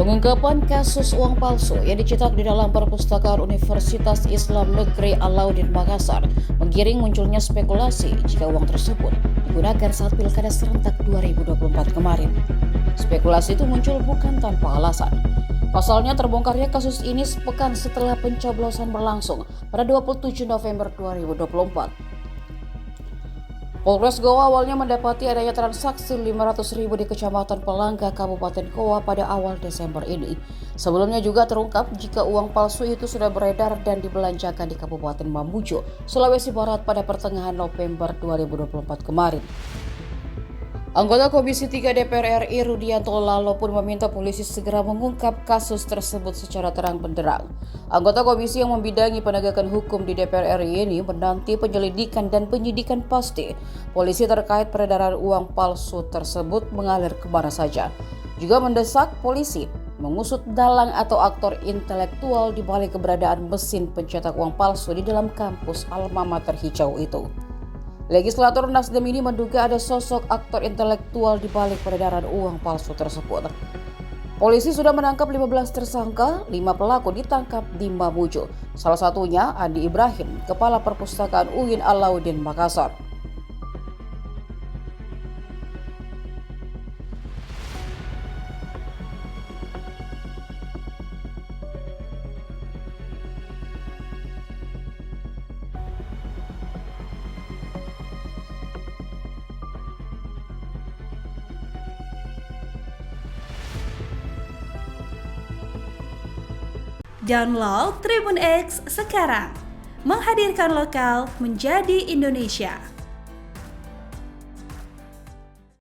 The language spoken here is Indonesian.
Pengungkapan kasus uang palsu yang dicetak di dalam perpustakaan Universitas Islam Negeri Alauddin Makassar menggiring munculnya spekulasi jika uang tersebut digunakan saat Pilkada serentak 2024 kemarin. Spekulasi itu muncul bukan tanpa alasan. Pasalnya terbongkarnya kasus ini sepekan setelah pencoblosan berlangsung pada 27 November 2024. Polres Goa awalnya mendapati adanya transaksi 500.000 di Kecamatan Pelangga, Kabupaten Goa pada awal Desember ini. Sebelumnya juga terungkap jika uang palsu itu sudah beredar dan dibelanjakan di Kabupaten Mamuju, Sulawesi Barat pada pertengahan November 2024 kemarin. Anggota Komisi 3 DPR RI Rudianto Lalo pun meminta polisi segera mengungkap kasus tersebut secara terang benderang. Anggota komisi yang membidangi penegakan hukum di DPR RI ini menanti penyelidikan dan penyidikan pasti polisi terkait peredaran uang palsu tersebut mengalir kemana saja. Juga mendesak polisi mengusut dalang atau aktor intelektual di balik keberadaan mesin pencetak uang palsu di dalam kampus Alma Mater hijau itu. Legislator Nasdem ini menduga ada sosok aktor intelektual di balik peredaran uang palsu tersebut. Polisi sudah menangkap 15 tersangka, 5 pelaku ditangkap di Mamuju. Salah satunya Andi Ibrahim, Kepala Perpustakaan UIN Alauddin Makassar. Download Tribun X sekarang, menghadirkan lokal menjadi Indonesia.